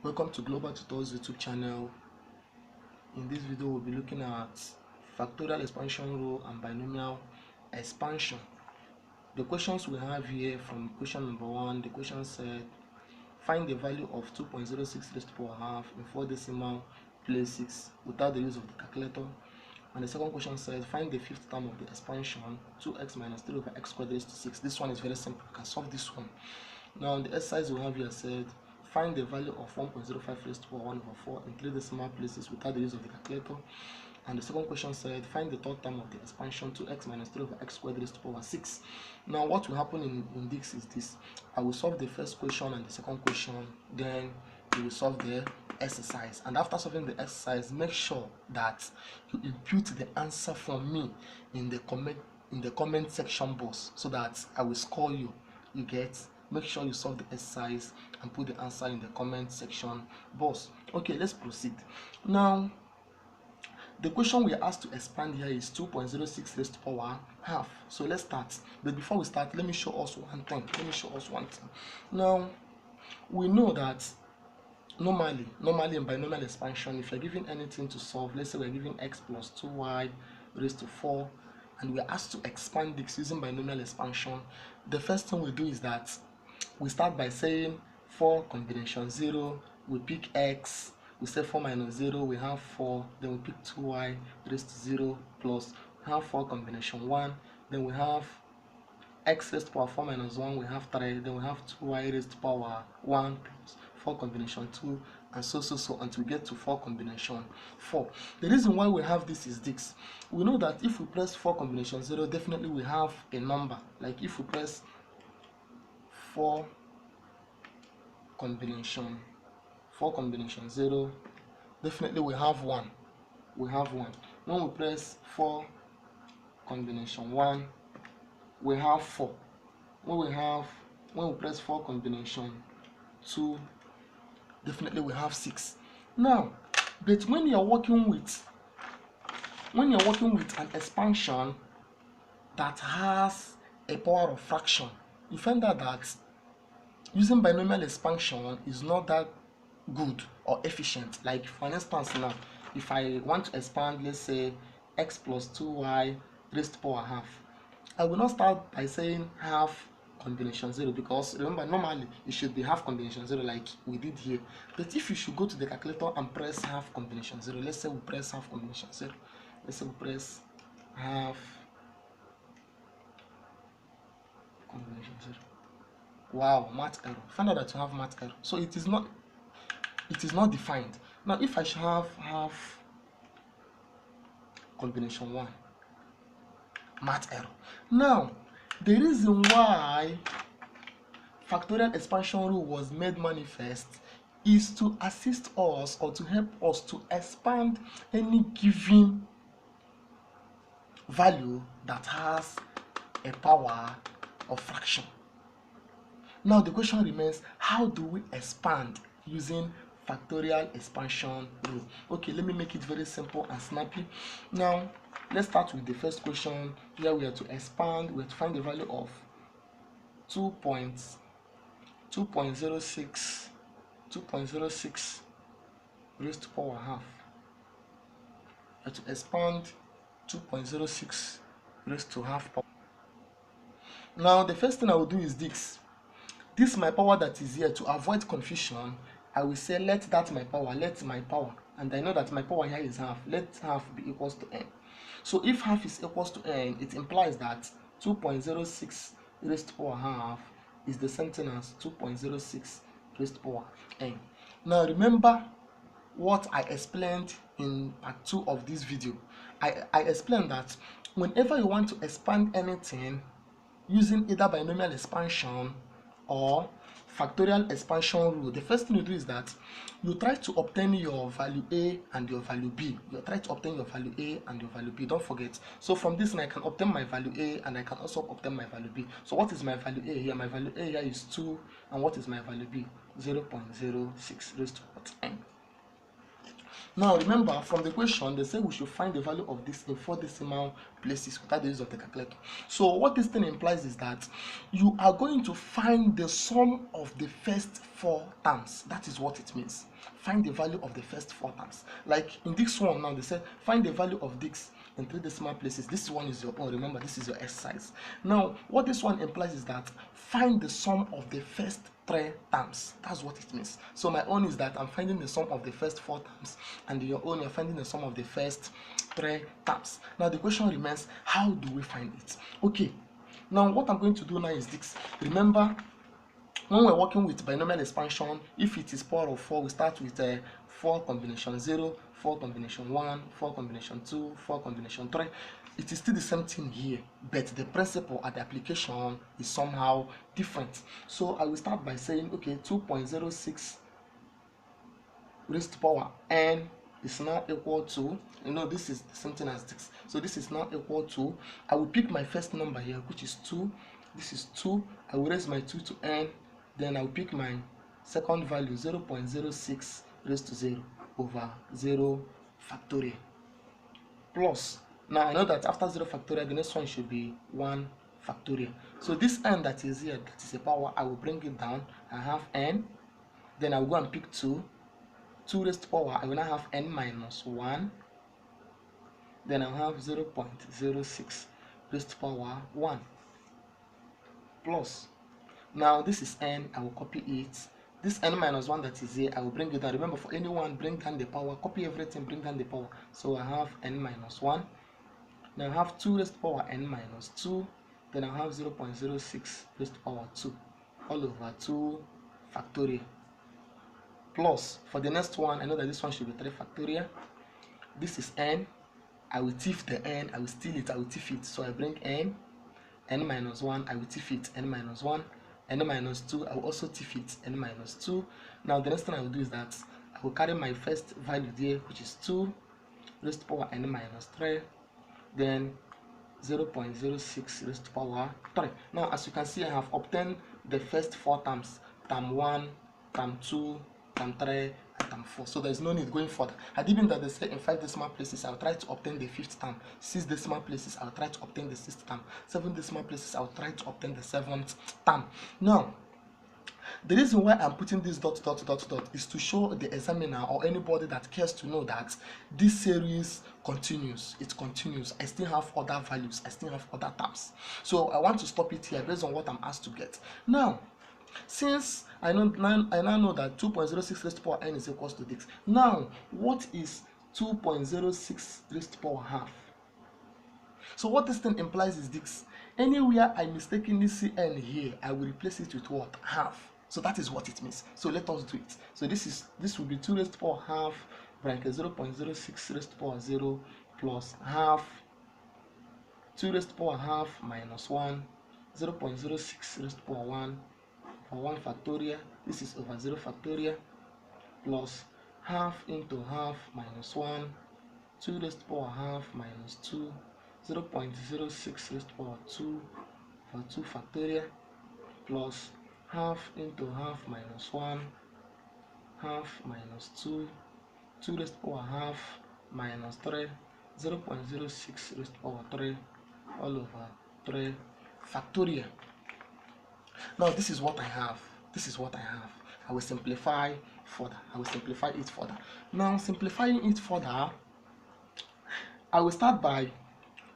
Welcome to Global Tutors YouTube channel. In this video, we'll be looking at factorial expansion rule and binomial expansion. The questions we have here from question number 1, the question said, find the value of 2.06 raised to the power half in 4 decimal place 6 without the use of the calculator. And the second question said, find the fifth term of the expansion 2x minus 3 over x squared raised to 6. This one is very simple. You can solve this one. Now, the exercise we have here said, find the value of 1.05 raised to the power 1 over 4 in 3 decimal places without the use of the calculator. And the second question said, find the third term of the expansion 2x minus 3 over x squared raised to the power 6. Now, what will happen in this is this. I will solve the first question and the second question, then we will solve the exercise. And after solving the exercise, make sure that you input the answer for me in the comment section box so that I will score you. You get? Make sure you solve the exercise and put the answer in the comment section box. Okay, let's proceed. Now, the question we are asked to expand here is 2.06 raised to the power half. So let's start. But before we start, let me show us one thing. Now, we know that normally in binomial expansion, if you're given anything to solve, let's say we're given x plus 2y raised to 4, and we're asked to expand this using binomial expansion, the first thing we do is that we start by saying 4 combination 0, we pick x, we say 4 minus 0, we have 4, then we pick 2y raised to 0 plus, we have 4 combination 1, then we have x raised to power 4 minus 1, we have 3, then we have 2y raised to power 1 plus 4 combination 2, and so until we get to 4 combination 4. The reason why we have this is this. We know that if we press 4 combination 0, definitely we have a number. Like if we press 4 combination 0, definitely we have 1. When we press 4 combination 1, we have 4. When we press 4 combination 2, definitely we have 6. Now, but when you're working with an expansion that has a power of fraction, you find out that using binomial expansion is not that good or efficient. Like for instance, now if I want to expand, let's say x plus 2y raised to the power half, I will not start by saying half combination 0, because remember, normally it should be half combination 0 like we did here. But if you should go to the calculator and press half combination 0, let's say we press half combination 0, let's say we press half combination 0. Wow, math error. Find out that you have math error. So it is not defined. Now if I should have half combination 1, math error. Now the reason why factorial expansion rule was made manifest is to assist us or to help us to expand any given value that has a power of fraction. Now the question remains, how do we expand using factorial expansion rule? Okay, let me make it very simple and snappy. Now let's start with the first question. Here we are to expand, we have to find the value of 2.06 raised to power half. We have to expand 2.06 raised to half power. Now the first thing I will do is this my power that is here. To avoid confusion, I will say let my power, and I know that my power here is half. Let half be equals to n. So if half is equals to n, it implies that 2.06 raised to power half is the same thing as 2.06 raised to power n. Now remember what I explained in part 2 of this video. I explained that whenever you want to expand anything using either binomial expansion or factorial expansion rule, the first thing you do is that you try to obtain your value A and your value B. Don't forget. So from this, I can obtain my value A and I can also obtain my value B. So what is my value A here? My value A here is 2, and what is my value B? 0.06 raised to what n. Now remember, from the question they say we should find the value of this in 4 decimal places without the use of the calculator. So what this thing implies is that you are going to find the sum of the first 4 terms. That is what it means. Find the value of the first 4 terms. Like in this one now, they said find the value of this in 3 decimal places. This one is your own. Remember, this is your exercise. Now what this one implies is that find the sum of the first 3 terms. That's what it means. So my own is that I'm finding the sum of the first 4 terms, and your own, you're finding the sum of the first 3 terms. Now the question remains, how do we find it? Okay, now what I'm going to do now is this. Remember, when we're working with binomial expansion, if it is power of 4, we start with 4 combination 0, 4 combination 1, 4 combination 2, 4 combination 3. It is still the same thing here, but the principle and the application is somehow different. So I will start by saying, okay, 2.06 raised to power n is now equal to, this is the same thing as this. So this is now equal to, I will pick my first number here, which is 2. This is 2. I will raise my 2 to n. Then I will pick my second value, 0.06 raised to 0 over 0 factorial. Plus, now I know that after 0 factorial, the next one should be 1 factorial. So this n that is here, that is a power, I will bring it down. I have n. Then I will go and pick 2. 2 raised to power, I will now have n minus 1. Then I will have 0.06 raised to power 1. Plus, now this is n, I will copy it. This n minus 1 that is here, I will bring it down. Remember, for anyone, bring down the power, copy everything, bring down the power. So I have n minus 1. Now I have 2 raised to power n minus 2. Then I have 0.06 raised to power 2 all over 2 factorial. Plus, for the next one, I know that this one should be 3 factorial. This is n. I will thief the n, I will steal it, I will thief it. So I bring n minus 1, I will thief it, n minus 1. n minus 2, I will also thief it, n minus 2. Now the next thing I will do is that I will carry my first value there, which is 2 raised to power n minus 3. Then 0.06 raised to power 3. Now as you can see, I have obtained the first 4 terms, term 1, term 2, term 3, and term 4. So there is no need going further. Had even that they say in 5 decimal places, I will try to obtain the 5th term. 6 decimal places, I will try to obtain the 6th term. 7 decimal places, I will try to obtain the 7th term. Now, the reason why I'm putting this dot is to show the examiner or anybody that cares to know that this series continues. It continues. I still have other values. I still have other terms. So I want to stop it here based on what I'm asked to get. Now, since I now know that 2.06 raised to power n is equals to this. Now, what is 2.06 raised to power half? So what this thing implies is this. Anywhere I mistakenly see n here, I will replace it with what? Half. So that is what it means. So let us do it. So this will be 2 raised to power half bracket 0.06 raised to power 0 plus half 2 raised to power half minus 1 0.06 raised to power 1 for 1 factorial. This is over 0 factorial plus half into half minus 1 2 raised to power half minus 2 0.06 raised to power 2 for 2 factorial plus half into half minus 1 half minus 2 2 raised to power half minus 3 0.06 raised to power 3 all over 3 factorial. Now this is what I have. This is what I have. I will simplify further. I will simplify it further. Now simplifying it further, I will start by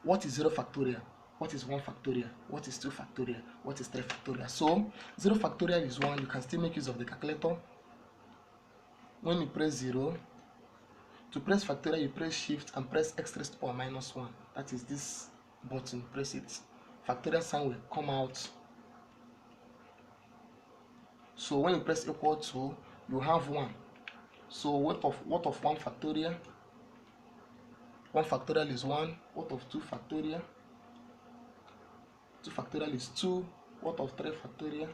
what is 0 factorial, what is 1 factorial, what is 2 factorial, what is 3 factorial. So 0 factorial is 1. You can still make use of the calculator. When you press 0, to press factorial you press shift and press x raised to power minus 1. That is this button. Press it. Factorial sign will come out. So when you press equal to, you have 1. So what of 1 factorial? 1 factorial is 1. What of 2 factorial? 2 factorial is 2. What of 3 factorial?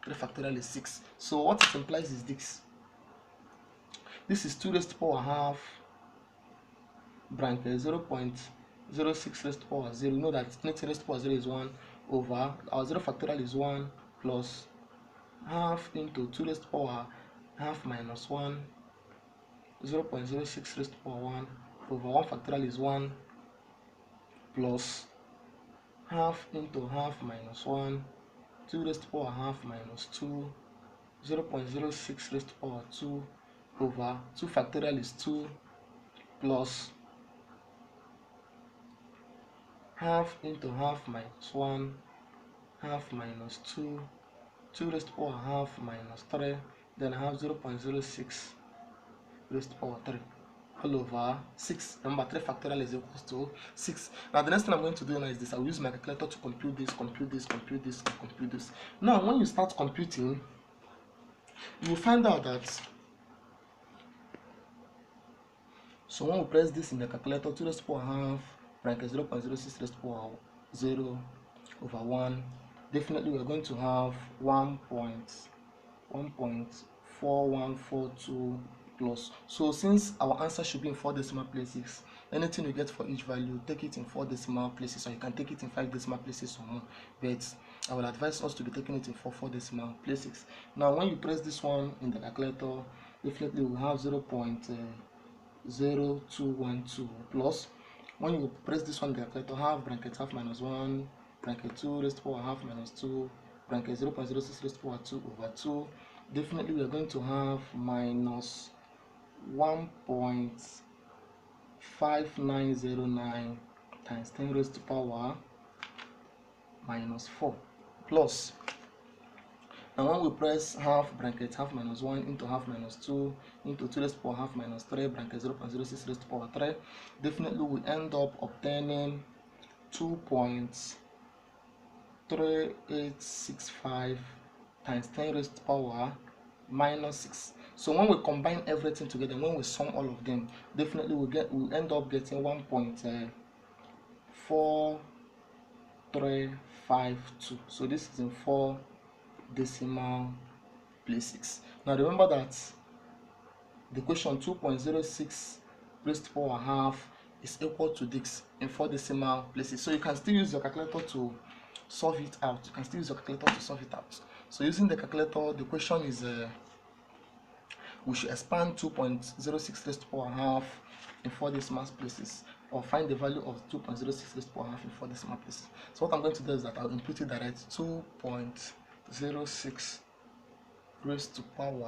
3 factorial is 6. So what it implies is this. This is 2 raised to power half bracket 0.06 raised to power 0. You know that anything raised to power 0 is 1 over our 0 factorial is 1 plus half into 2 raised to power half minus 1, 0.06 raised to power 1 over 1 factorial is 1 plus half into half minus 1, 2 raised to power half minus 2, 0.06 raised to power 2 over 2 factorial is 2 plus half into half minus 1, half minus 2, 2 raised to power half minus 3, then I have 0.06 raised to power 3 all over 6. Remember, 3 factorial is equals to 6. Now the next thing I'm going to do now is this. I will use my calculator to compute this, compute this, compute this, and compute this. Now when you start computing, you will find out that, so when we press this in the calculator, 2 raised to power half bracket 0.06 raised to power 0 over 1, definitely we are going to have 1.4142 plus. So since our answer should be in 4 decimal places, anything you get for each value, take it in 4 decimal places, or you can take it in 5 decimal places or more, but I will advise us to be taking it in 4 decimal places. Now when you press this one in the calculator, definitely we have 0.0212 plus. When you press this one in the calculator, half bracket half minus 1 bracket 2 raised to power half minus 2 bracket 0.06 raised to power 2 over 2, definitely we are going to have minus 1.5909 times 10 raised to power minus 4 plus. And when we press half bracket half minus 1 into half minus 2 into 2 raised to power half minus 3 bracket 0.06 raised to power 3, definitely we end up obtaining 2.3865 times 10 raised to power minus 6. So when we combine everything together, when we sum all of them, definitely we end up getting 1.4352. So this is in 4 decimal places. Now remember that the question 2.06 raised to power half is equal to this in 4 decimal places. So you can still use your calculator to solve it out. So using the calculator, the question is we should expand 2.06 raised to power half in 4 decimal places, or find the value of 2.06 raised to power half in 4 decimal places. So what I'm going to do is that I'll input it direct, 2.06 raised to power